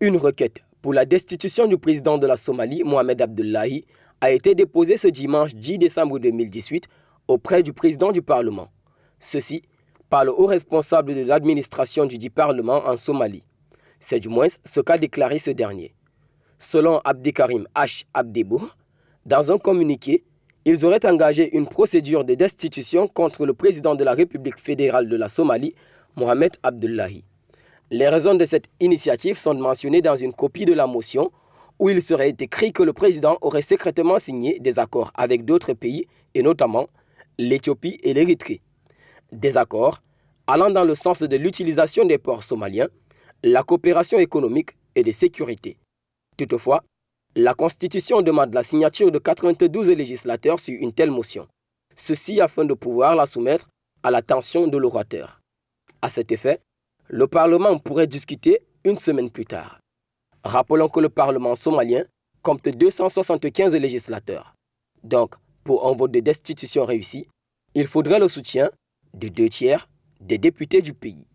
Une requête pour la destitution du président de la Somalie, Mohamed Abdullahi, a été déposée ce dimanche 10 décembre 2018 auprès du président du Parlement. Ceci par le haut responsable de l'administration du dit Parlement en Somalie. C'est du moins ce qu'a déclaré ce dernier. Selon Abdikarim H. Abdebou, dans un communiqué, ils auraient engagé une procédure de destitution contre le président de la République fédérale de la Somalie, Mohamed Abdullahi. Les raisons de cette initiative sont mentionnées dans une copie de la motion où il serait écrit que le président aurait secrètement signé des accords avec d'autres pays et notamment l'Éthiopie et l'Érythrée. Des accords allant dans le sens de l'utilisation des ports somaliens, la coopération économique et de sécurité. Toutefois, la Constitution demande la signature de 92 législateurs sur une telle motion, ceci afin de pouvoir la soumettre à l'attention de l'orateur. À cet effet, le Parlement pourrait discuter une semaine plus tard. Rappelons que le Parlement somalien compte 275 législateurs. Donc, pour un vote de destitution réussi, il faudrait le soutien de 2/3 des députés du pays.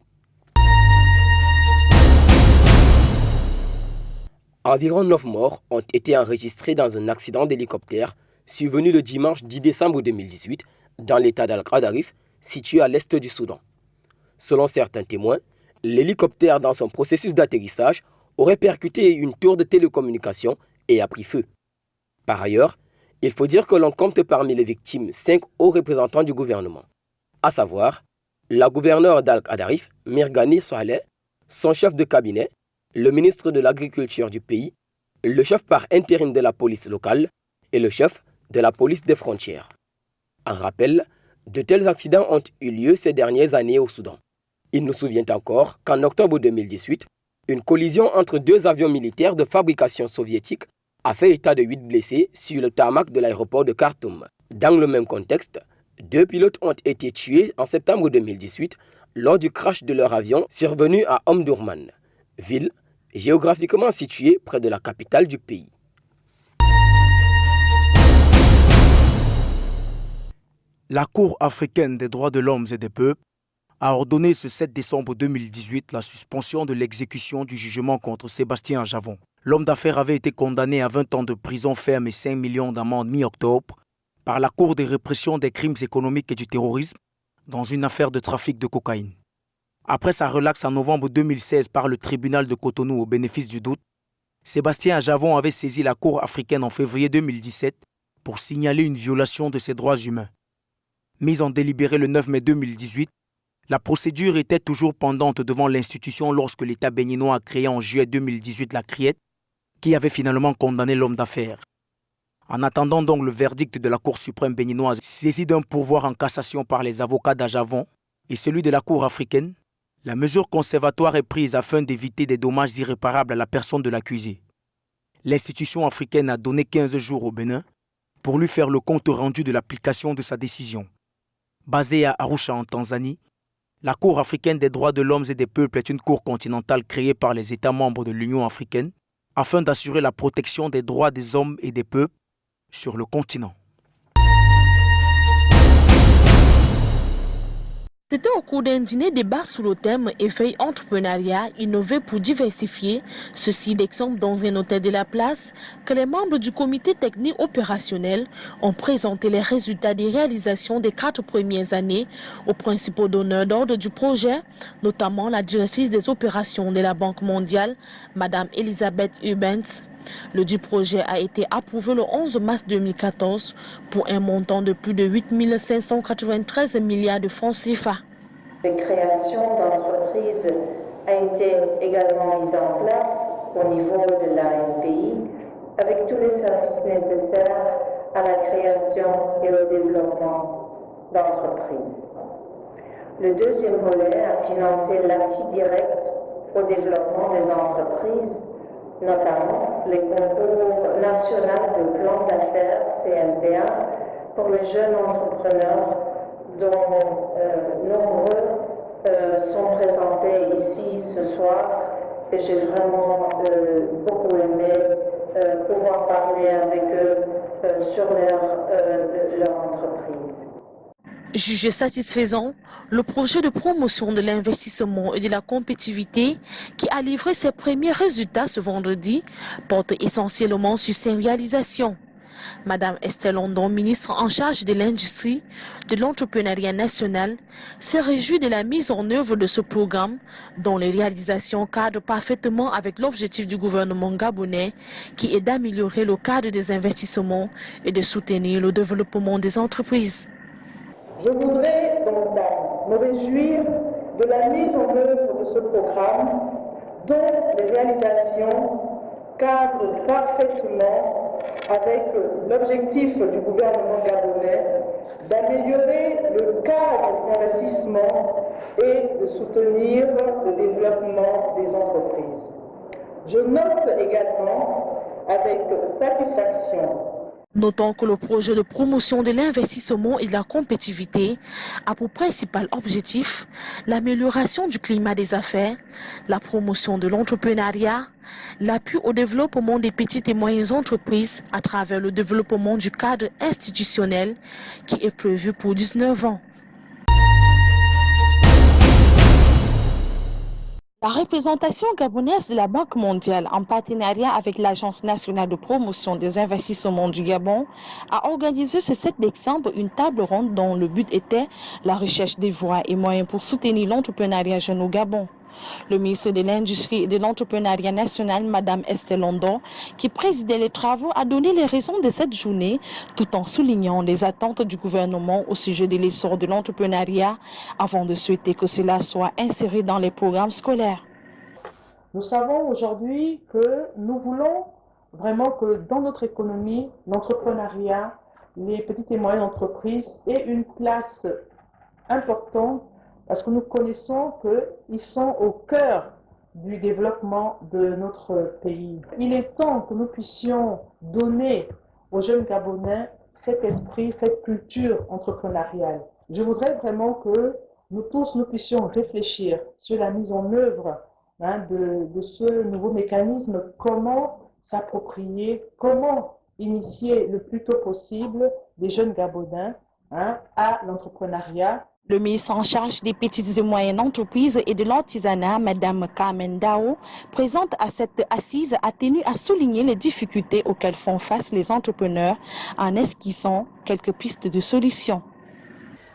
Environ 9 morts ont été enregistrés dans un accident d'hélicoptère survenu le dimanche 10 décembre 2018 dans l'état d'Al-Qadarif, situé à l'est du Soudan. Selon certains témoins, l'hélicoptère dans son processus d'atterrissage aurait percuté une tour de télécommunication et a pris feu. Par ailleurs, il faut dire que l'on compte parmi les victimes 5 hauts représentants du gouvernement, à savoir la gouverneure d'Al-Qadarif, Mirgani Saleh, son chef de cabinet, le ministre de l'Agriculture du pays, le chef par intérim de la police locale et le chef de la police des frontières. En rappel, de tels accidents ont eu lieu ces dernières années au Soudan. Il nous souvient encore qu'en octobre 2018, une collision entre 2 avions militaires de fabrication soviétique a fait état de 8 blessés sur le tarmac de l'aéroport de Khartoum. Dans le même contexte, 2 pilotes ont été tués en septembre 2018 lors du crash de leur avion survenu à Omdurman, ville géographiquement située près de la capitale du pays. La Cour africaine des droits de l'homme et des peuples a ordonné ce 7 décembre 2018 la suspension de l'exécution du jugement contre Sébastien Ajavon. L'homme d'affaires avait été condamné à 20 ans de prison ferme et 5 millions d'amendes mi-octobre par la Cour de répression des crimes économiques et du terrorisme dans une affaire de trafic de cocaïne. Après sa relaxe en novembre 2016 par le tribunal de Cotonou au bénéfice du doute, Sébastien Ajavon avait saisi la Cour africaine en février 2017 pour signaler une violation de ses droits humains. Mise en délibéré le 9 mai 2018, la procédure était toujours pendante devant l'institution lorsque l'État béninois a créé en juillet 2018 la CRIET, qui avait finalement condamné l'homme d'affaires. En attendant donc le verdict de la Cour suprême béninoise saisie d'un pourvoi en cassation par les avocats d'Ajavon et celui de la Cour africaine, la mesure conservatoire est prise afin d'éviter des dommages irréparables à la personne de l'accusé. L'institution africaine a donné 15 jours au Bénin pour lui faire le compte rendu de l'application de sa décision. Basée à Arusha en Tanzanie, la Cour africaine des droits de l'homme et des peuples est une cour continentale créée par les États membres de l'Union africaine afin d'assurer la protection des droits des hommes et des peuples sur le continent. C'était au cours d'un dîner débat sous le thème « Effet entrepreneuriat, innover pour diversifier », ceci d'exemple dans un hôtel de la place, que les membres du comité technique opérationnel ont présenté les résultats des réalisations des 4 premières années aux principaux donneurs d'ordre du projet, notamment la directrice des opérations de la Banque mondiale, Mme Elisabeth Ubens. Le dit projet a été approuvé le 11 mars 2014 pour un montant de plus de 8 593 milliards de francs CFA. La création d'entreprises a été également mise en place au niveau de l'ANPI avec tous les services nécessaires à la création et au développement d'entreprises. Le deuxième volet a financé l'appui direct au développement des entreprises, notamment les concours nationaux de plan d'affaires CNPA pour les jeunes entrepreneurs dont nombreux sont présentés ici ce soir et j'ai vraiment beaucoup aimé pouvoir parler avec eux sur leur entreprise. Jugé satisfaisant, le projet de promotion de l'investissement et de la compétitivité qui a livré ses premiers résultats ce vendredi porte essentiellement sur ses réalisations. Madame Estelle London, ministre en charge de l'industrie, de l'entrepreneuriat national, s'est réjouie de la mise en œuvre de ce programme dont les réalisations cadrent parfaitement avec l'objectif du gouvernement gabonais qui est d'améliorer le cadre des investissements et de soutenir le développement des entreprises. Je voudrais donc me réjouir de la mise en œuvre de ce programme dont les réalisations cadrent parfaitement avec l'objectif du gouvernement gabonais d'améliorer le cadre des investissements et de soutenir le développement des entreprises. Je note également avec satisfaction. Notons que le projet de promotion de l'investissement et de la compétitivité a pour principal objectif l'amélioration du climat des affaires, la promotion de l'entrepreneuriat, l'appui au développement des petites et moyennes entreprises à travers le développement du cadre institutionnel qui est prévu pour 19 ans. La représentation gabonaise de la Banque mondiale, en partenariat avec l'Agence nationale de promotion des investissements du Gabon, a organisé ce 7 décembre une table ronde dont le but était la recherche des voies et moyens pour soutenir l'entrepreneuriat jeune au Gabon. Le ministre de l'Industrie et de l'Entrepreneuriat national, Madame Estelle London, qui présidait les travaux, a donné les raisons de cette journée tout en soulignant les attentes du gouvernement au sujet de l'essor de l'entrepreneuriat avant de souhaiter que cela soit inséré dans les programmes scolaires. Nous savons aujourd'hui que nous voulons vraiment que dans notre économie, l'entrepreneuriat, les petites et moyennes entreprises aient une place importante parce que nous connaissons qu'ils sont au cœur du développement de notre pays. Il est temps que nous puissions donner aux jeunes Gabonais cet esprit, cette culture entrepreneuriale. Je voudrais vraiment que nous tous, nous puissions réfléchir sur la mise en œuvre de ce nouveau mécanisme, comment s'approprier, comment initier le plus tôt possible des jeunes Gabonais à l'entrepreneuriat. Le ministre en charge des petites et moyennes entreprises et de l'artisanat, Madame Carmen Dao, présente à cette assise, a tenu à souligner les difficultés auxquelles font face les entrepreneurs en esquissant quelques pistes de solutions.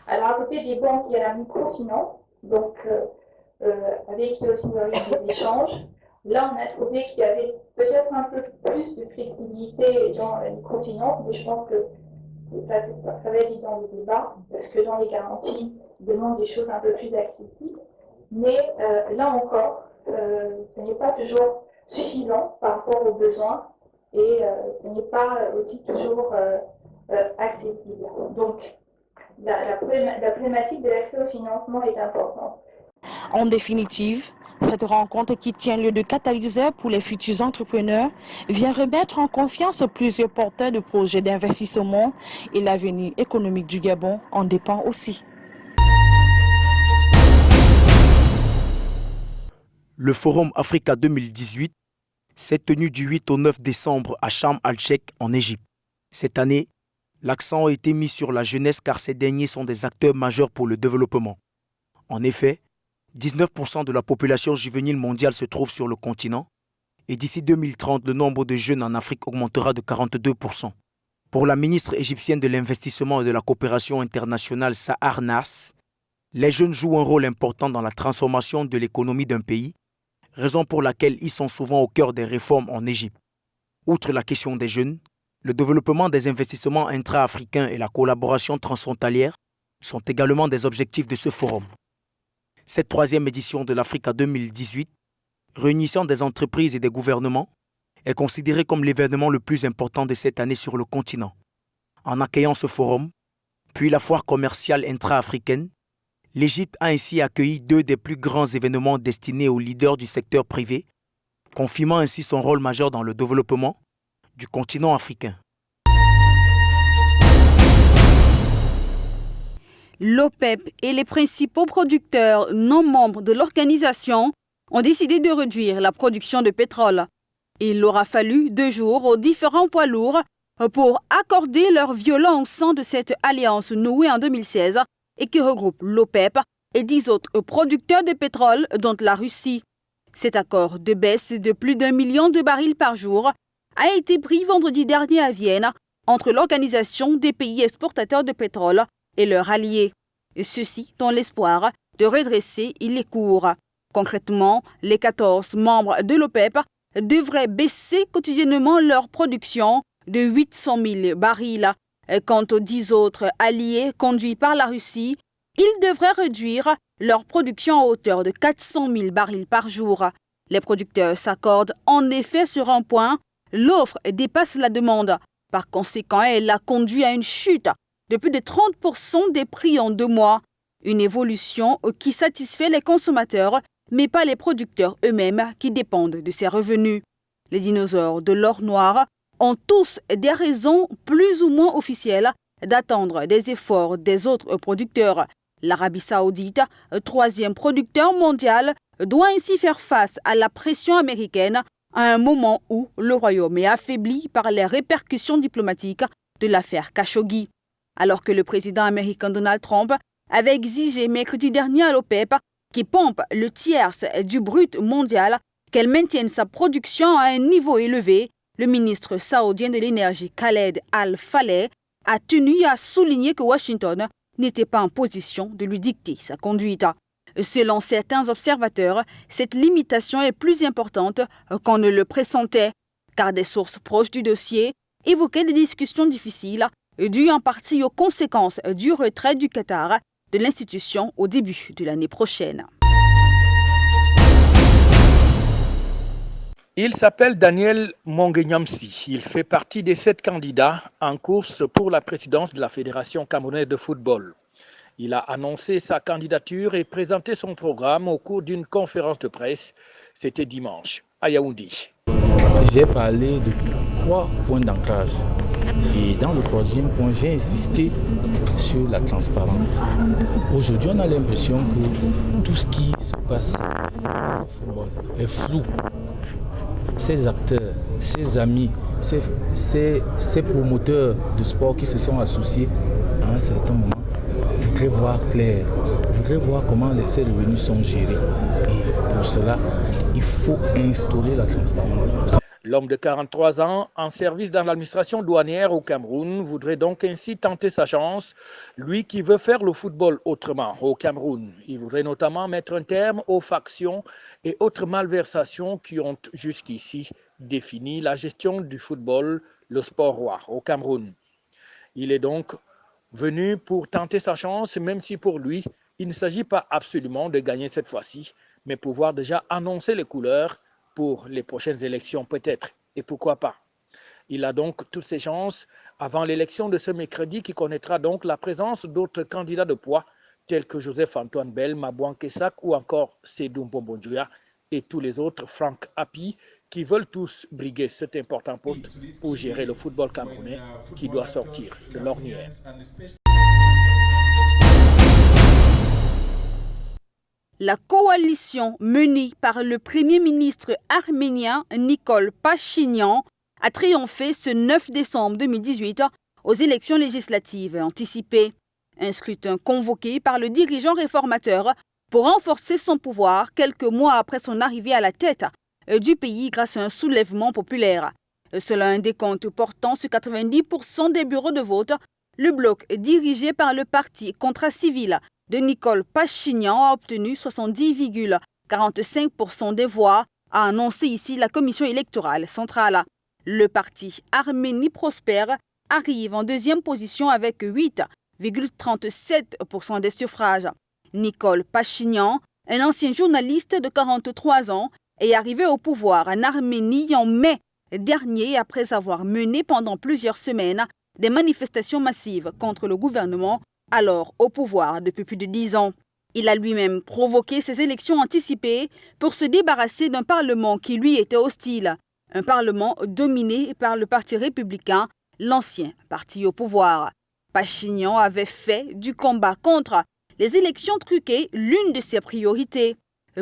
Alors, à côté des banques, il y a la microfinance, donc avec qui aussi nous avons des échanges. Là, on a trouvé qu'il y avait peut-être un peu plus de flexibilité dans la microfinance, mais je pense que ça va être dans le débat, parce que dans les garanties, ils demandent des choses un peu plus accessibles. Mais là encore, ce n'est pas toujours suffisant par rapport aux besoins et ce n'est pas aussi toujours accessible. Donc, la problématique de l'accès au financement est importante. En définitive, cette rencontre qui tient lieu de catalyseur pour les futurs entrepreneurs vient remettre en confiance plusieurs porteurs de projets d'investissement et l'avenir économique du Gabon en dépend aussi. Le Forum Africa 2018 s'est tenu du 8 au 9 décembre à Sharm el-Sheikh en Égypte. Cette année, l'accent a été mis sur la jeunesse car ces derniers sont des acteurs majeurs pour le développement. En effet, 19% de la population juvénile mondiale se trouve sur le continent et d'ici 2030, le nombre de jeunes en Afrique augmentera de 42%. Pour la ministre égyptienne de l'Investissement et de la Coopération internationale, Sahar Nas, les jeunes jouent un rôle important dans la transformation de l'économie d'un pays, raison pour laquelle ils sont souvent au cœur des réformes en Égypte. Outre la question des jeunes, le développement des investissements intra-africains et la collaboration transfrontalière sont également des objectifs de ce forum. Cette troisième édition de l'Africa 2018, réunissant des entreprises et des gouvernements, est considérée comme l'événement le plus important de cette année sur le continent. En accueillant ce forum, puis la foire commerciale intra-africaine, l'Égypte a ainsi accueilli deux des plus grands événements destinés aux leaders du secteur privé, confirmant ainsi son rôle majeur dans le développement du continent africain. L'OPEP et les principaux producteurs non membres de l'organisation ont décidé de réduire la production de pétrole. Il aura fallu 2 jours aux différents poids lourds pour accorder leur violent au sein de cette alliance nouée en 2016 et qui regroupe l'OPEP et 10 autres producteurs de pétrole, dont la Russie. Cet accord de baisse de plus d'1 million de barils par jour a été pris vendredi dernier à Vienne entre l'Organisation des pays exportateurs de pétrole et leurs alliés. Ceci dans l'espoir de redresser les cours. Concrètement, les 14 membres de l'OPEP devraient baisser quotidiennement leur production de 800 000 barils. Quant aux 10 autres alliés conduits par la Russie, ils devraient réduire leur production à hauteur de 400 000 barils par jour. Les producteurs s'accordent en effet sur un point, l'offre dépasse la demande. Par conséquent, elle a conduit à une chute de plus de 30% des prix en 2 mois. Une évolution qui satisfait les consommateurs, mais pas les producteurs eux-mêmes qui dépendent de ces revenus. Les dinosaures de l'or noir ont tous des raisons plus ou moins officielles d'attendre des efforts des autres producteurs. L'Arabie saoudite, 3e producteur mondial, doit ainsi faire face à la pression américaine à un moment où le Royaume est affaibli par les répercussions diplomatiques de l'affaire Khashoggi. Alors que le président américain Donald Trump avait exigé mercredi dernier à l'OPEP, qui pompe le tiers du brut mondial, qu'elle maintienne sa production à un niveau élevé, le ministre saoudien de l'énergie Khaled Al-Faleh a tenu à souligner que Washington n'était pas en position de lui dicter sa conduite. Selon certains observateurs, cette limitation est plus importante qu'on ne le pressentait, car des sources proches du dossier évoquaient des discussions difficiles dues en partie aux conséquences du retrait du Qatar de l'institution au début de l'année prochaine. Il s'appelle Daniel Mongenyamsi. Il fait partie des 7 candidats en course pour la présidence de la Fédération camerounaise de football. Il a annoncé sa candidature et présenté son programme au cours d'une conférence de presse. C'était dimanche à Yaoundé. J'ai parlé de 3 points d'ancrage. Et dans le 3e point, j'ai insisté sur la transparence. Aujourd'hui, on a l'impression que tout ce qui se passe au football est flou. Ces acteurs, ces amis, ces promoteurs de sport qui se sont associés à un certain moment voudraient voir clair, voudraient voir comment ces revenus sont gérés. Et pour cela, il faut instaurer la transparence. L'homme de 43 ans, en service dans l'administration douanière au Cameroun, voudrait donc ainsi tenter sa chance, lui qui veut faire le football autrement au Cameroun. Il voudrait notamment mettre un terme aux factions et autres malversations qui ont jusqu'ici défini la gestion du football, le sport roi au Cameroun. Il est donc venu pour tenter sa chance, même si pour lui, il ne s'agit pas absolument de gagner cette fois-ci, mais pouvoir déjà annoncer les couleurs pour les prochaines élections peut-être, et pourquoi pas. Il a donc toutes ses chances avant l'élection de ce mercredi qui connaîtra donc la présence d'autres candidats de poids tels que Joseph-Antoine Bell, Mabouan Kessak ou encore Sédou Mbonbondjouya et tous les autres, Franck Hapi, qui veulent tous briguer cet important poste pour gérer le football camerounais qui doit sortir de l'ornière. La coalition menée par le Premier ministre arménien Nikol Pachinian a triomphé ce 9 décembre 2018 aux élections législatives anticipées. Un scrutin convoqué par le dirigeant réformateur pour renforcer son pouvoir quelques mois après son arrivée à la tête du pays grâce à un soulèvement populaire. Selon un décompte portant sur 90% des bureaux de vote, le bloc dirigé par le parti Contrat civil de Nikol Pachinian a obtenu 70,45% des voix, a annoncé ici la commission électorale centrale. Le parti Arménie prospère arrive en 2e position avec 8,37% des suffrages. Nikol Pachinian, un ancien journaliste de 43 ans, est arrivé au pouvoir en Arménie en mai dernier après avoir mené pendant plusieurs semaines des manifestations massives contre le gouvernement alors au pouvoir depuis plus de 10 ans. Il a lui-même provoqué ces élections anticipées pour se débarrasser d'un parlement qui lui était hostile, un parlement dominé par le Parti républicain, l'ancien parti au pouvoir. Pachinian avait fait du combat contre les élections truquées l'une de ses priorités.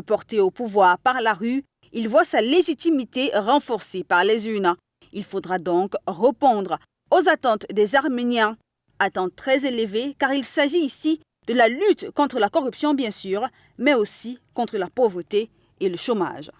Porté au pouvoir par la rue, il voit sa légitimité renforcée par les urnes. Il faudra donc répondre aux attentes des Arméniens. Attentes très élevées car il s'agit ici de la lutte contre la corruption bien sûr, mais aussi contre la pauvreté et le chômage.